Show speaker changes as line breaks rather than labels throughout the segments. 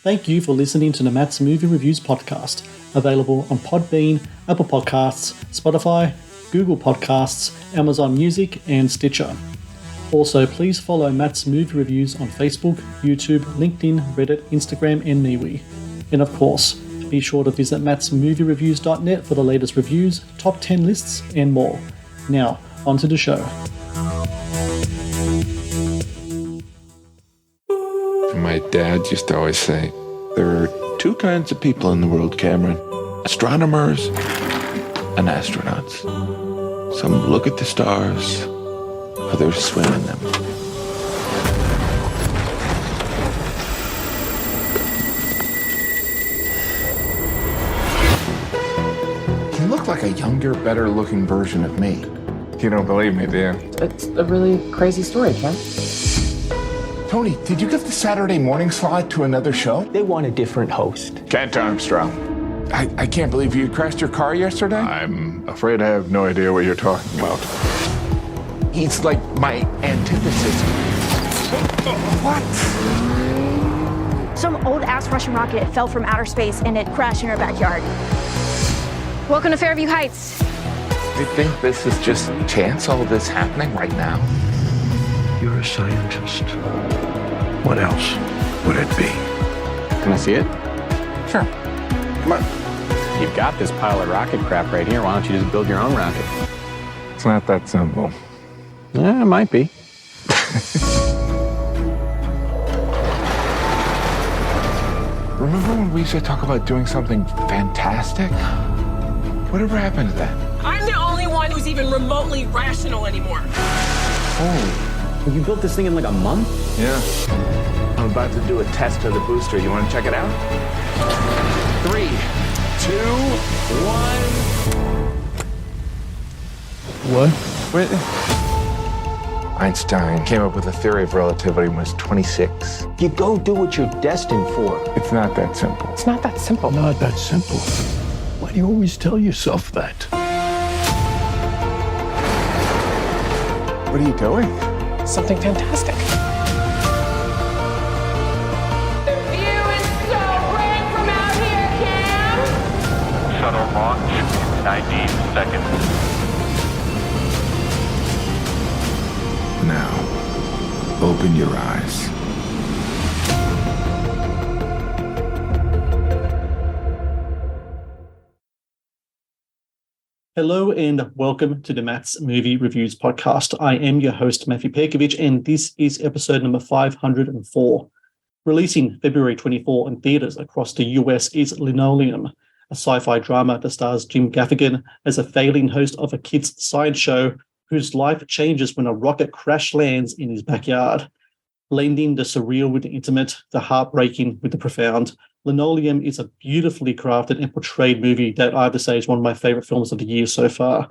Thank you for listening to the Matt's Movie Reviews podcast, available on Podbean, Apple Podcasts, Spotify, Google Podcasts, Amazon Music, and Stitcher. Also, please follow Matt's Movie Reviews on Facebook, YouTube, LinkedIn, Reddit, Instagram, and MeWe. And of course, be sure to visit mattsmoviereviews.net for the latest reviews, top 10 lists, and more. Now, on to the show.
My dad used to always say, there are two kinds of people in the world, Cameron. Astronomers and astronauts. Some look at the stars, others swim in them. He looked like a younger, better-looking version of me. You don't believe me, do you?
It's a really crazy story, Ken.
Tony, did you give the Saturday morning slot to another show?
They want a different host.
Kent Armstrong. I can't believe you crashed your car yesterday. I'm afraid I have no idea what you're talking about. He's like my antithesis. What?
Some old-ass Russian rocket fell from outer space and it crashed in our backyard. Welcome to Fairview Heights.
Do you think this is just chance, all this happening right now?
You're a scientist. What else would it be?
Can I see it?
Sure. Come on.
You've got this pile of rocket crap right here. Why don't you just build your own rocket?
It's not that simple.
Yeah, it might be.
Remember when we used to talk about doing something fantastic? Whatever happened to that?
I'm the only one who's even remotely rational anymore.
Oh.
You built this thing in like a month?
Yeah.
I'm about to do a test of the booster. You want to check it out?
3, 2, 1.
What?
Wait. Einstein came up with a theory of relativity when he was 26.
You go do what you're destined for.
It's not that simple.
It's not that simple.
Not that simple. Why do you always tell yourself that?
What are you doing?
Something fantastic.
The view is so great from out here, Cam.
Shuttle launch in 90 seconds.
Now, open your eyes.
Hello and welcome to the Matt's Movie Reviews podcast. I am your host, Matthew Pejkovic, and this is episode number 504. Releasing February 24 in theaters across the US is Linoleum, a sci-fi drama that stars Jim Gaffigan as a failing host of a kids' science show whose life changes when a rocket crash lands in his backyard. Blending the surreal with the intimate, the heartbreaking with the profound, Linoleum is a beautifully crafted and portrayed movie that I have to say is one of my favorite films of the year so far.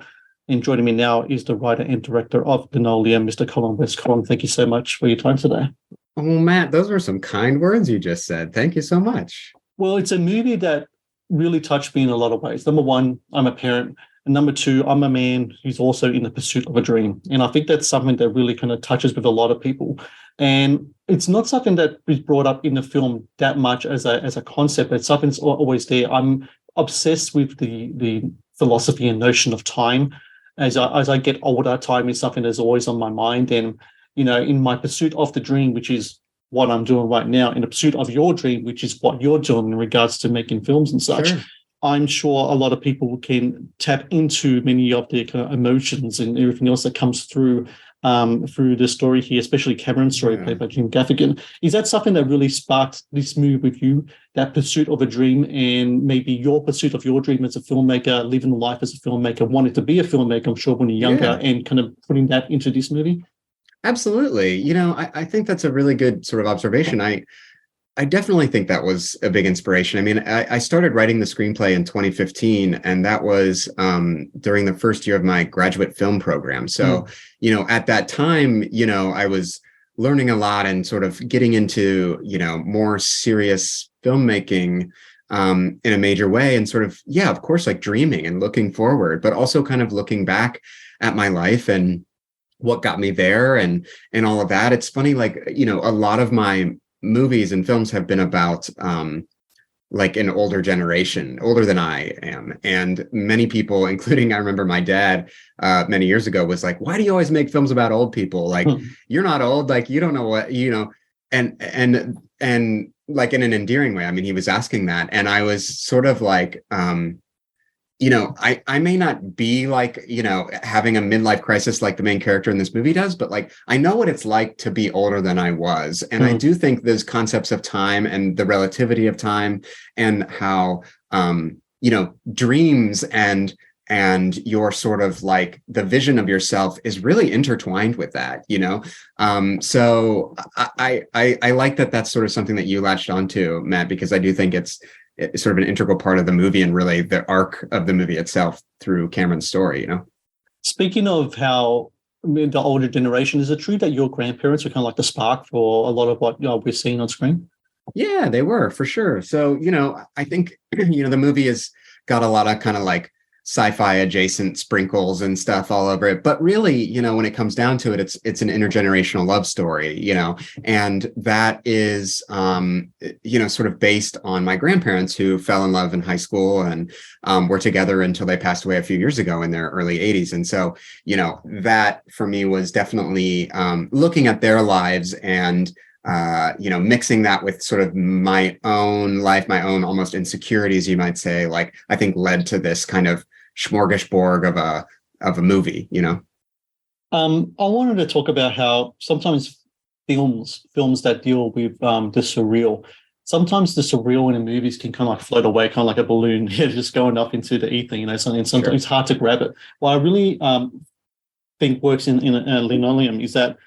And joining me now is the writer and director of Linoleum, Mr. Colin West. Colin, thank you so much for your time today.
Oh, Matt, those were some kind words you just said. Thank you so much.
Well, it's a movie that really touched me in a lot of ways. Number one, I'm a parent. And number two, I'm a man who's also in the pursuit of a dream. And I think that's something that really kind of touches with a lot of people. And it's not something that is brought up in the film that much as a concept, but something's always there. I'm obsessed with the philosophy and notion of time. As I get older, time is something that's always on my mind. And, you know, in my pursuit of the dream, which is what I'm doing right now, in the pursuit of your dream, which is what you're doing in regards to making films and such, sure. I'm sure a lot of people can tap into many of the kind of emotions and everything else that comes through the story here, especially Cameron's story played by Jim Gaffigan. Is that something that really sparked this move with you, that pursuit of a dream and maybe your pursuit of your dream as a filmmaker, living life as a filmmaker, wanting to be a filmmaker, I'm sure, when you're younger, and kind of putting that into this movie?
Absolutely. You know, I think that's a really good sort of observation. I definitely think that was a big inspiration. I mean, I started writing the screenplay in 2015, and that was during the first year of my graduate film program. So, you know, at that time, you know, I was learning a lot and sort of getting into, you know, more serious filmmaking in a major way, and sort of, yeah, of course, like dreaming and looking forward, but also kind of looking back at my life and what got me there and all of that. It's funny, like, you know, a lot of my movies and films have been about like an older generation, older than I am. And many people, including I remember my dad many years ago, was like, why do you always make films about old people? Like, you're not old, like you don't know what, you know, and like in an endearing way. I mean, he was asking that. And I was sort of like, you know, I may not be like, you know, having a midlife crisis like the main character in this movie does, but like, I know what it's like to be older than I was. And I do think those concepts of time and the relativity of time and how, you know, dreams and your sort of like the vision of yourself is really intertwined with that, you know? So I like that that's sort of something that you latched onto, Matt, because I do think it's sort of an integral part of the movie and really the arc of the movie itself through Cameron's story, you know?
Speaking of how the older generation, is it true that your grandparents were kind of like the spark for a lot of what we're seeing on screen?
Yeah, they were, for sure. So, you know, I think, you know, the movie has got a lot of kind of like sci-fi adjacent sprinkles and stuff all over it, but really, you know, when it comes down to it, it's an intergenerational love story, you know, and that is you know, sort of based on my grandparents who fell in love in high school and were together until they passed away a few years ago in their early 80s. And so, you know, that for me was definitely looking at their lives and you know, mixing that with sort of my own life, my own almost insecurities, you might say, like, I think led to this kind of smorgasbord of a movie, you know?
I wanted to talk about how sometimes films that deal with the surreal, sometimes the surreal in movies can kind of like float away, kind of like a balloon, just going up into the ether, you know, something. Sometimes it's hard to grab it. What I really think works in Linoleum is that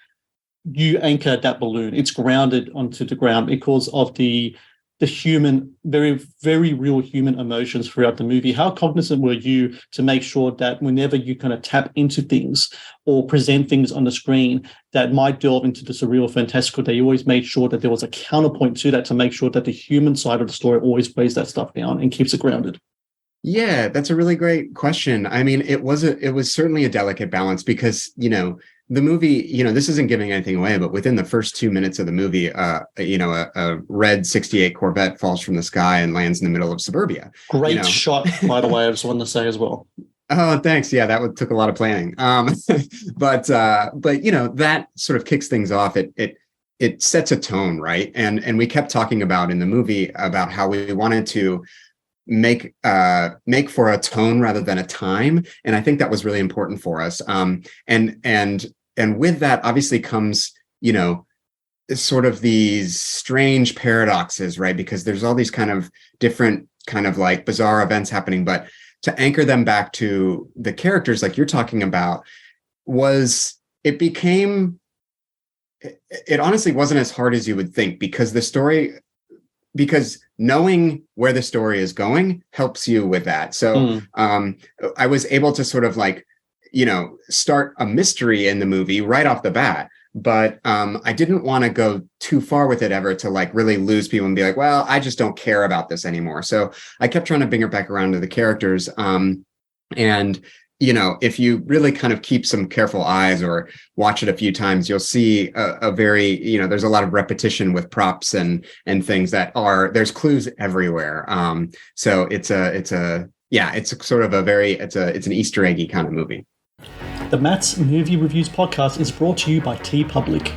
you anchor that balloon. It's grounded onto the ground because of the human, very, very real human emotions throughout the movie. How cognizant were you to make sure that whenever you kind of tap into things or present things on the screen that might delve into the surreal, fantastical, that you always made sure that there was a counterpoint to that to make sure that the human side of the story always weighs that stuff down and keeps it grounded?
Yeah, that's a really great question. I mean, it was certainly a delicate balance because, you know, the movie, you know, this isn't giving anything away, but within the first 2 minutes of the movie, you know, a red 68 Corvette falls from the sky and lands in the middle of suburbia.
Great
you know?
Shot, by the way, I just wanted to say as well.
Oh, thanks. Yeah, took a lot of planning. But you know, that sort of kicks things off. It sets a tone, right? And we kept talking about in the movie about how we wanted to make for a tone rather than a time, and I think that was really important for us. And with that obviously comes, you know, sort of these strange paradoxes, right? Because there's all these kind of different kind of like bizarre events happening, but to anchor them back to the characters like you're talking about it honestly wasn't as hard as you would think, because knowing where the story is going helps you with that. So I was able to sort of like, you know, start a mystery in the movie right off the bat, but I didn't want to go too far with it ever to like really lose people and be like, well, I just don't care about this anymore. So I kept trying to bring it back around to the characters. And, you know, if you really kind of keep some careful eyes or watch it a few times, you'll see a very, you know, there's a lot of repetition with props and things there's clues everywhere. So it's an Easter eggy kind of movie.
The Matt's Movie Reviews podcast is brought to you by TeePublic.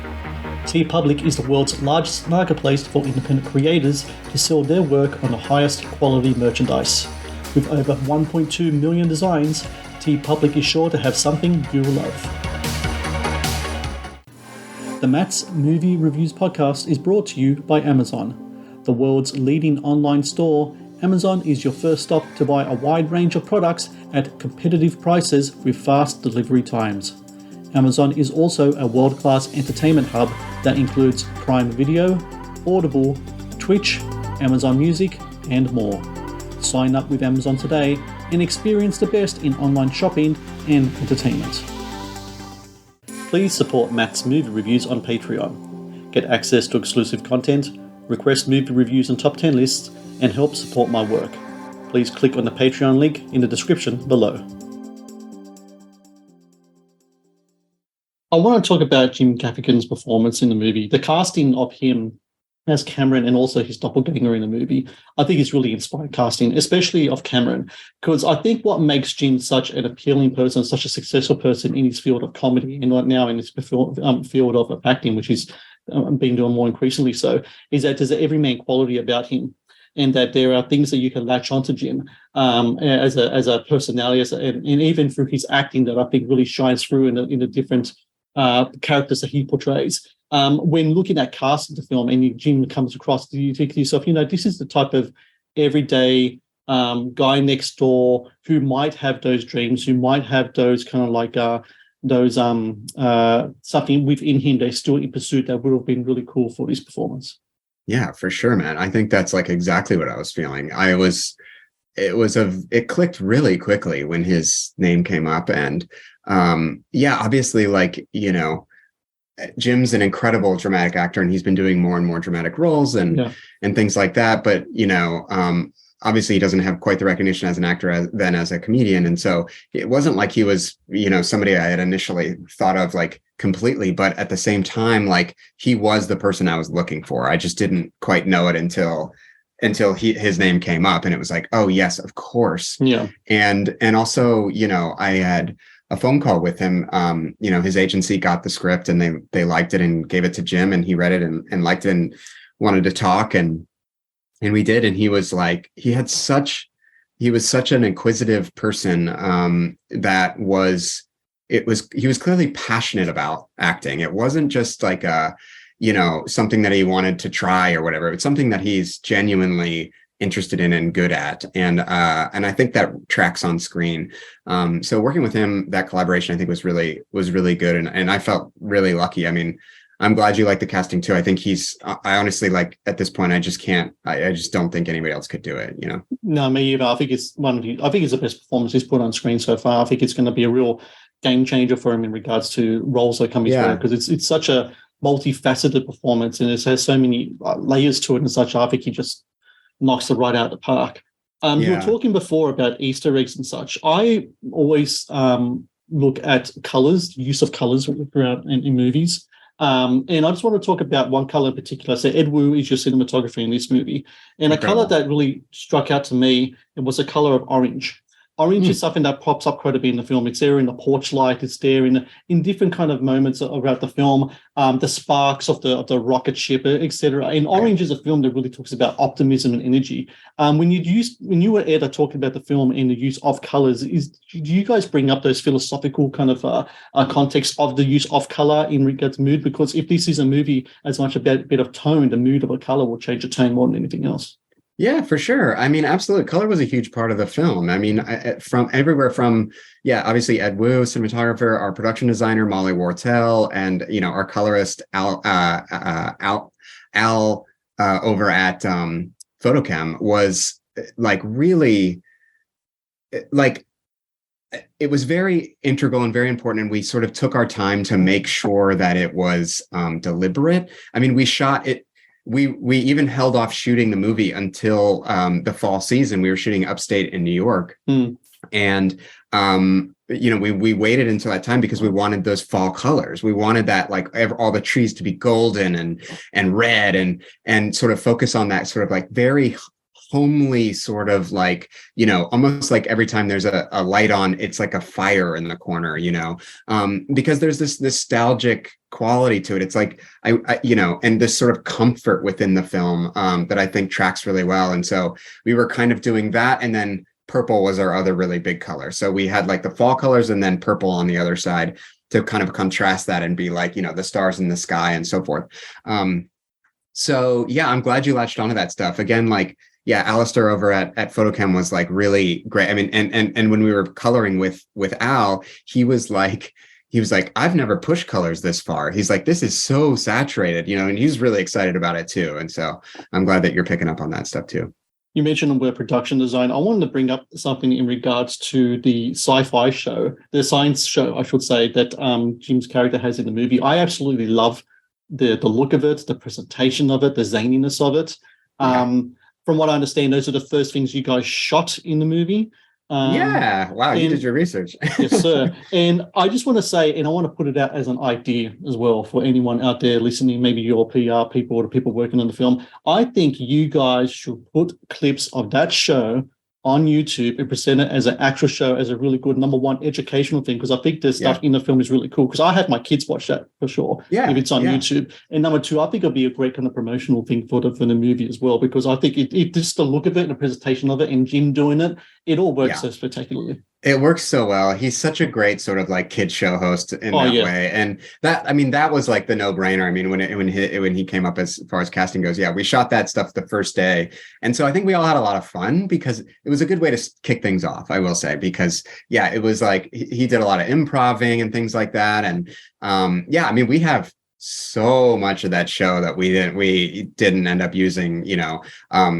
TeePublic is the world's largest marketplace for independent creators to sell their work on the highest quality merchandise. With over 1.2 million designs, TeePublic is sure to have something you'll love. The Matt's Movie Reviews podcast is brought to you by Amazon. The world's leading online store, Amazon is your first stop to buy a wide range of products at competitive prices with fast delivery times. Amazon is also a world-class entertainment hub that includes Prime Video, Audible, Twitch, Amazon Music, and more. Sign up with Amazon today and experience the best in online shopping and entertainment. Please support Matt's Movie Reviews on Patreon. Get access to exclusive content, request movie reviews and top 10 lists, and help support my work. Please click on the Patreon link in the description below. I want to talk about Jim Gaffigan's performance in the movie. The casting of him as Cameron and also his doppelganger in the movie. I think it's really inspired casting, especially of Cameron, because I think what makes Jim such an appealing person, such a successful person in his field of comedy and right now in his field of acting, which is being done more increasingly so, is that there's an everyman quality about him, and that there are things that you can latch onto Jim as a personality, and even through his acting that I think really shines through in the different characters that he portrays. When looking at casting the film and Jim comes across, do you think to yourself, this is the type of everyday guy next door who might have those dreams, who might have those kind of like those something within him they're still in pursuit that would have been really cool for his performance.
Yeah, for sure, man. I think that's like exactly what I was feeling. It clicked really quickly when his name came up. And obviously, like, Jim's an incredible dramatic actor, and he's been doing more and more dramatic roles and things like that. But, obviously he doesn't have quite the recognition as an actor as a comedian. And so it wasn't like he was, somebody I had initially thought of like completely, but at the same time, like he was the person I was looking for. I just didn't quite know it until his name came up, and it was like, oh yes, of course. Yeah. And also, I had a phone call with him. His agency got the script and they liked it and gave it to Jim, and he read it and liked it and wanted to talk, and we did. And he was like, he was such an inquisitive person he was clearly passionate about acting. It wasn't just like something that he wanted to try or whatever. It's something that he's genuinely interested in and good at. And I think that tracks on screen. So working with him, that collaboration, I think was really good. And I felt really lucky. I mean, I'm glad you like the casting too. I think I honestly, like, at this point, I just don't think anybody else could do it,
No, me either. I think it's the best performance he's put on screen so far. I think it's going to be a real game changer for him in regards to roles that come his way, because it's such a multifaceted performance, and it has so many layers to it and such. I think he just knocks it right out of the park. You were talking before about Easter eggs and such. I always look at colors, use of colors throughout in movies. And I just want to talk about one color in particular. So Ed Wu is your cinematographer in this movie. And a color that really struck out to me, it was the color of orange. Orange is something that pops up quite a bit in the film. It's there in the porch light. It's there in different kind of moments around the film. The sparks of the rocket ship, etc. And Orange is a film that really talks about optimism and energy. When you were Ed talking about the film and the use of colors, do you guys bring up those philosophical kind of context of the use of color in regards to mood? Because if this is a movie as much about a bit of tone, the mood of a color will change the tone more than anything else.
Yeah, for sure. I mean, absolutely. Color was a huge part of the film. I mean, from everywhere from, obviously Ed Wu, cinematographer, our production designer, Molly Wartell, and, our colorist, Al over at Photochem was like really like, it was very integral and very important. And we sort of took our time to make sure that it was deliberate. I mean, we shot it. We even held off shooting the movie until the fall season. We were shooting upstate in New York. And, we waited until that time because we wanted those fall colors. We wanted that, like, all the trees to be golden and red and sort of focus on that sort of like very homely sort of like, almost like every time there's a light on, it's like a fire in the corner, because there's this nostalgic quality to it. It's like, and this sort of comfort within the film that I think tracks really well. And so we were kind of doing that. And then purple was our other really big color. So we had like the fall colors and then purple on the other side to kind of contrast that and be like, the stars in the sky and so forth. So yeah, I'm glad you latched onto that stuff. Again, like, Alistair over at Photochem was like really great. I mean, and when we were coloring with Al, he was like, I've never pushed colors this far. He's like, this is so saturated, and he's really excited about it too. And so I'm glad that you're picking up on that stuff too.
You mentioned the production design. I wanted to bring up something in regards to the sci-fi show, the science show, I should say, that Jim's character has in the movie. I absolutely love the look of it, the presentation of it, the zaniness of it. From what I understand, those are the first things you guys shot in the movie.
Yeah. Wow. You did your research.
Yes, sir. And I just want to say, and I want to put it out as an idea as well for anyone out there listening, maybe your PR people or the people working on the film. I think you guys should put clips of that show on YouTube and present it as an actual show, as a really good, number one, educational thing, because I think the stuff in the film is really cool, because I have my kids watch that for sure, if it's on YouTube. And number two, I think it'll be a great kind of promotional thing for the movie as well, because I think it just the look of it and the presentation of it and Jim doing it, it all works so spectacularly.
It works so well. He's such a great sort of like kid show host in that way. And that was like the no-brainer. I mean, when he came up as far as casting goes, we shot that stuff the first day. And so I think we all had a lot of fun, because it was a good way to kick things off, I will say, because it was like he did a lot of improvising and things like that. And I mean, we have so much of that show that we didn't end up using,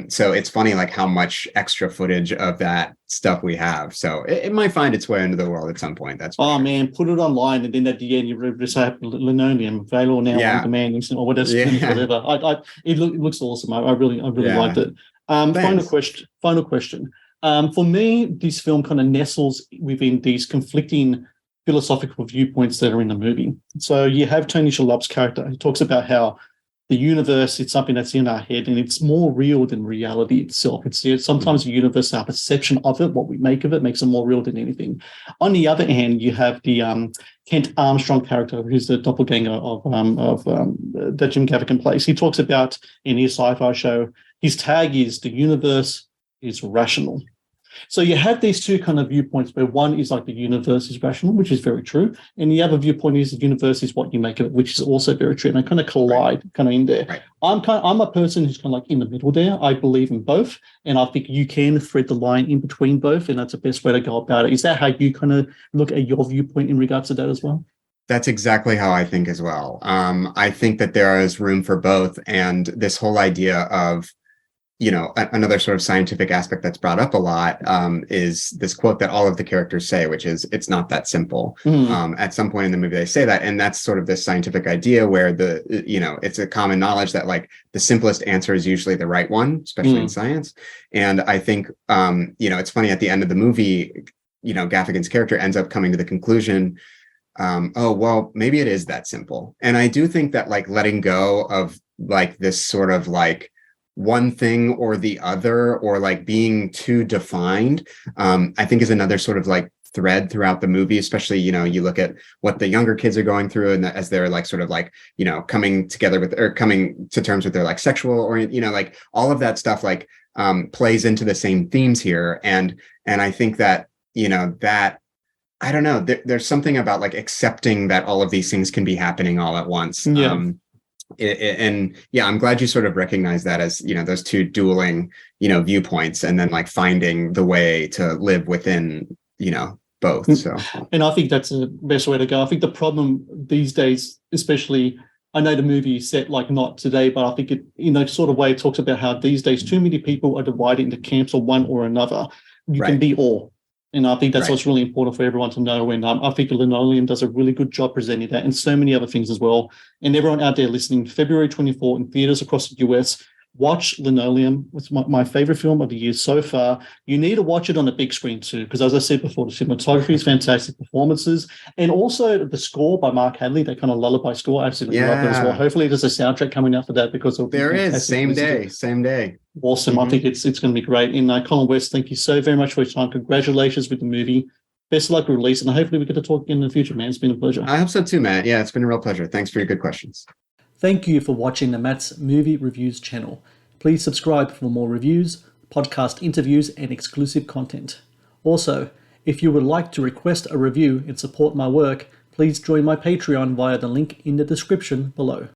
so it's funny like how much extra footage of that stuff we have. So it might find its way into the world at some point. That's sure.
Man, put it online, and then at the end you just have Linoleum available now on demand or whatever. It looks awesome. I really liked it. Final question. For me, this film kind of nestles within these conflicting philosophical viewpoints that are in the movie. So you have Tony Shalhoub's character. He talks about how the universe is something that's in our head, and it's more real than reality itself. It's sometimes the universe, our perception of it, what we make of it, makes it more real than anything. On the other hand, you have the Kent Armstrong character, who's the doppelganger of that Jim Gaffigan plays. He talks about in his sci-fi show, his tag is the universe is rational. So you have these two kind of viewpoints, where one is like the universe is rational, which is very true, and the other viewpoint is the universe is what you make of it, which is also very true. And they kind of collide kind of in there. Right. I'm a person who's kind of like in the middle there. I believe in both, and I think you can thread the line in between both, and that's the best way to go about it. Is that how you kind of look at your viewpoint in regards to that as well?
That's exactly how I think as well. I think that there is room for both, and this whole idea of another sort of scientific aspect that's brought up a lot is this quote that all of the characters say, which is, "It's not that simple." At some point in the movie, they say that, and that's sort of this scientific idea where it's a common knowledge that like the simplest answer is usually the right one, especially in science. And I think it's funny, at the end of the movie, Gaffigan's character ends up coming to the conclusion, maybe it is that simple. And I do think that like letting go of like this sort of like one thing or the other, or like being too defined, I think is another sort of like thread throughout the movie, especially, you look at what the younger kids are going through, and as they're like sort of like, coming together with, or coming to terms with their like sexual orient, like all of that stuff like plays into the same themes here. And I think that, that, I don't know, there's something about like accepting that all of these things can be happening all at once. I'm glad you sort of recognize that as those two dueling viewpoints, and then like finding the way to live within both. So,
and I think that's the best way to go. I think the problem these days, especially, I know the movie is set like not today, but I think it sort of way it talks about how these days too many people are divided into camps of one or another. You can be all. And I think that's what's really important for everyone to know. And I think Linoleum does a really good job presenting that, and so many other things as well. And everyone out there listening, February 24 in theaters across the US, watch Linoleum. It's my favorite film of the year so far. You need to watch it on the big screen too, because as I said before, the cinematography is fantastic, performances, and also the score by Mark Hadley, that kind of lullaby score. I absolutely love that as well. Hopefully there's a soundtrack coming out for that, because
there is same day.
Awesome. I think it's going to be great. And Colin West, thank you so very much for your time. Congratulations with the movie. Best of luck with release, and hopefully we get to talk again in the future, man. It's been a pleasure.
I hope so too, Matt. Yeah, it's been a real pleasure. Thanks for your good questions.
Thank you for watching the Matt's Movie Reviews channel. Please subscribe for more reviews, podcast interviews, and exclusive content. Also, if you would like to request a review and support my work, please join my Patreon via the link in the description below.